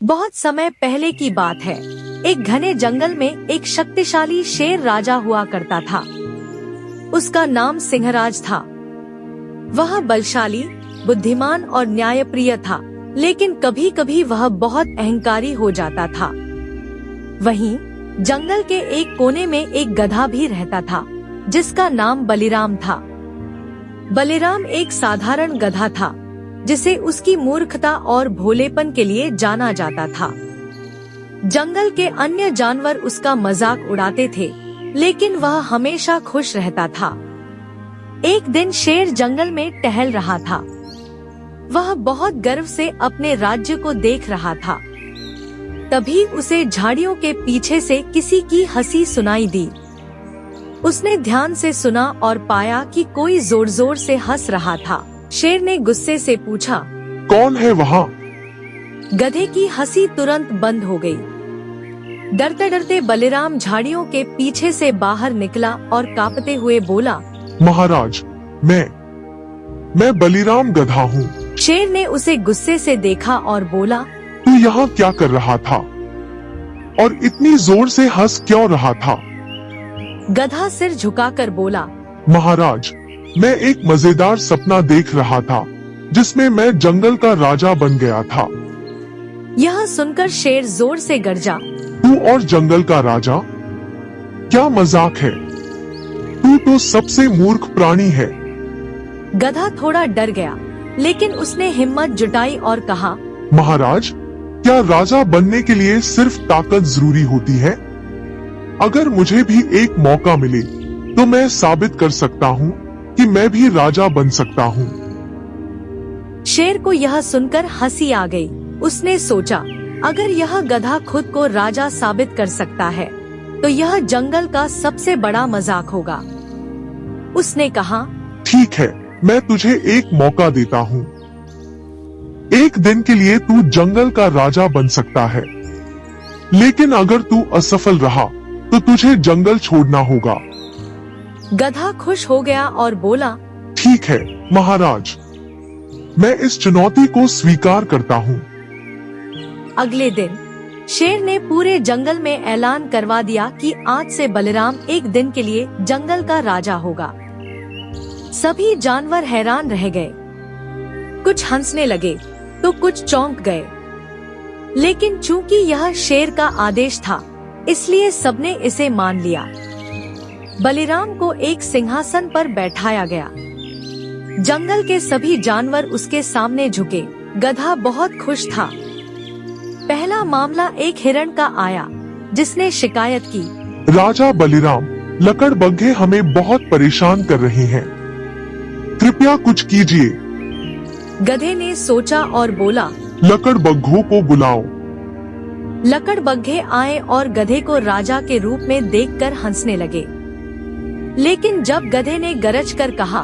बहुत समय पहले की बात है। एक घने जंगल में एक शक्तिशाली शेर राजा हुआ करता था। उसका नाम सिंहराज था। वह बलशाली, बुद्धिमान और न्यायप्रिय था, लेकिन कभी कभी वह बहुत अहंकारी हो जाता था। वहीं जंगल के एक कोने में एक गधा भी रहता था, जिसका नाम बलिराम था। बलिराम एक साधारण गधा था, जिसे उसकी मूर्खता और भोलेपन के लिए जाना जाता था। जंगल के अन्य जानवर उसका मजाक उड़ाते थे, लेकिन वह हमेशा खुश रहता था। एक दिन शेर जंगल में टहल रहा था। वह बहुत गर्व से अपने राज्य को देख रहा था। तभी उसे झाड़ियों के पीछे से किसी की हंसी सुनाई दी। उसने ध्यान से सुना और पाया कि कोई जोर जोर से हंस रहा था। शेर ने गुस्से से पूछा, कौन है वहाँ? गधे की हंसी तुरंत बंद हो गई। डरते डरते बलिराम झाड़ियों के पीछे से बाहर निकला और कांपते हुए बोला, महाराज, मैं बलिराम गधा हूँ। शेर ने उसे गुस्से से देखा और बोला, तू यहाँ क्या कर रहा था और इतनी जोर से हंस क्यों रहा था? गधा सिर झुकाकर बोला, महाराज, मैं एक मजेदार सपना देख रहा था, जिसमें मैं जंगल का राजा बन गया था। यह सुनकर शेर जोर से गरजा, तू और जंगल का राजा? क्या मजाक है? तू तो सबसे मूर्ख प्राणी है। गधा थोड़ा डर गया, लेकिन उसने हिम्मत जुटाई और कहा, महाराज, क्या राजा बनने के लिए सिर्फ ताकत जरूरी होती है? अगर मुझे भी एक मौका मिले तो मैं साबित कर सकता हूँ कि मैं भी राजा बन सकता हूँ। शेर को यह सुनकर हंसी आ गई। उसने सोचा, अगर यह गधा खुद को राजा साबित कर सकता है, तो यह जंगल का सबसे बड़ा मजाक होगा। उसने कहा, ठीक है, मैं तुझे एक मौका देता हूँ। एक दिन के लिए तू जंगल का राजा बन सकता है, लेकिन अगर तू असफल रहा तो तुझे जंगल छोड़ना होगा। गधा खुश हो गया और बोला, ठीक है महाराज, मैं इस चुनौती को स्वीकार करता हूँ। अगले दिन शेर ने पूरे जंगल में ऐलान करवा दिया कि आज से बलिराम एक दिन के लिए जंगल का राजा होगा। सभी जानवर हैरान रह गए। कुछ हंसने लगे तो कुछ चौंक गए, लेकिन चूंकि यह शेर का आदेश था, इसलिए सबने इसे मान लिया। बलिराम को एक सिंहासन पर बैठाया गया। जंगल के सभी जानवर उसके सामने झुके। गधा बहुत खुश था। पहला मामला एक हिरण का आया, जिसने शिकायत की, राजा बलिराम, लकड़बग्घे हमें बहुत परेशान कर रहे हैं, कृपया कुछ कीजिए। गधे ने सोचा और बोला, लकड़बग्घों को बुलाओ। लकड़बग्घे आए और गधे को राजा के रूप में देखकर हंसने लगे। लेकिन जब गधे ने गरज कर कहा,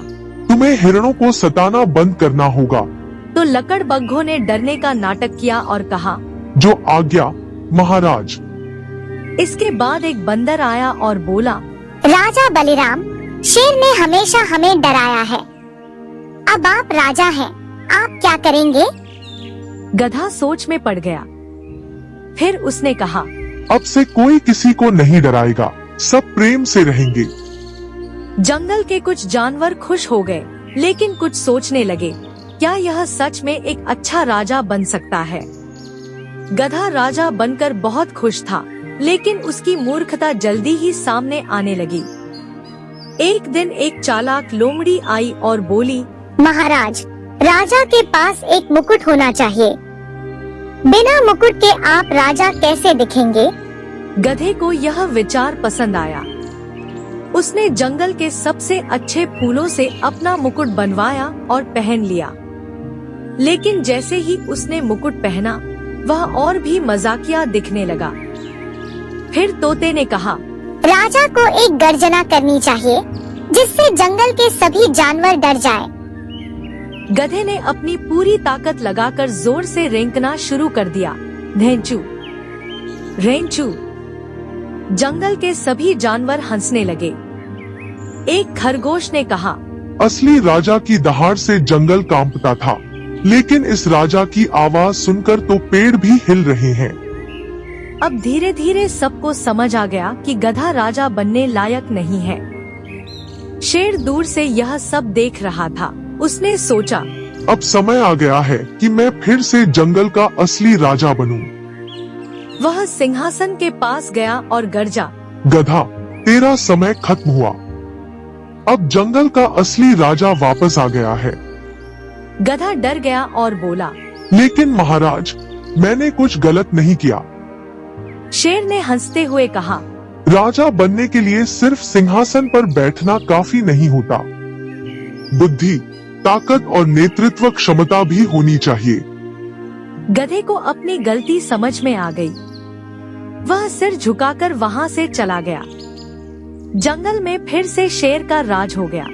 तुम्हें हिरणों को सताना बंद करना होगा, तो लकड़बग्घों ने डरने का नाटक किया और कहा, जो आज्ञा महाराज। इसके बाद एक बंदर आया और बोला, राजा बलिराम, शेर ने हमेशा हमें डराया है। अब आप राजा हैं, आप क्या करेंगे? गधा सोच में पड़ गया। फिर उसने कहा, अब से कोई किसी को नहीं डराएगा, सब प्रेम से रहेंगे। जंगल के कुछ जानवर खुश हो गए, लेकिन कुछ सोचने लगे, क्या यह सच में एक अच्छा राजा बन सकता है? गधा राजा बनकर बहुत खुश था, लेकिन उसकी मूर्खता जल्दी ही सामने आने लगी। एक दिन एक चालाक लोमड़ी आई और बोली, महाराज, राजा के पास एक मुकुट होना चाहिए। बिना मुकुट के आप राजा कैसे दिखेंगे? गधे को यह विचार पसंद आया। उसने जंगल के सबसे अच्छे फूलों से अपना मुकुट बनवाया और पहन लिया। लेकिन जैसे ही उसने मुकुट पहना, वह और भी मजाकिया दिखने लगा। फिर तोते ने कहा, राजा को एक गर्जना करनी चाहिए, जिससे जंगल के सभी जानवर डर जाएं। गधे ने अपनी पूरी ताकत लगाकर जोर से रेंकना शुरू कर दिया, धेंचू रेंचू। जंगल के सभी जानवर हंसने लगे। एक खरगोश ने कहा, असली राजा की दहाड़ से जंगल कांपता था, लेकिन इस राजा की आवाज सुनकर तो पेड़ भी हिल रहे हैं। अब धीरे धीरे सबको समझ आ गया कि गधा राजा बनने लायक नहीं है। शेर दूर से यह सब देख रहा था। उसने सोचा, अब समय आ गया है कि मैं फिर से जंगल का असली राजा बनूं। वह सिंहासन के पास गया और गरजा, गधा, तेरा समय खत्म हुआ। अब जंगल का असली राजा वापस आ गया है। गधा डर गया और बोला, लेकिन महाराज, मैंने कुछ गलत नहीं किया। शेर ने हंसते हुए कहा, राजा बनने के लिए सिर्फ सिंहासन पर बैठना काफी नहीं होता। बुद्धि, ताकत और नेतृत्व क्षमता भी होनी चाहिए। गधे को अपनी गलती समझ में आ गई। वह सिर झुकाकर वहां से चला गया। जंगल में फिर से शेर का राज हो गया।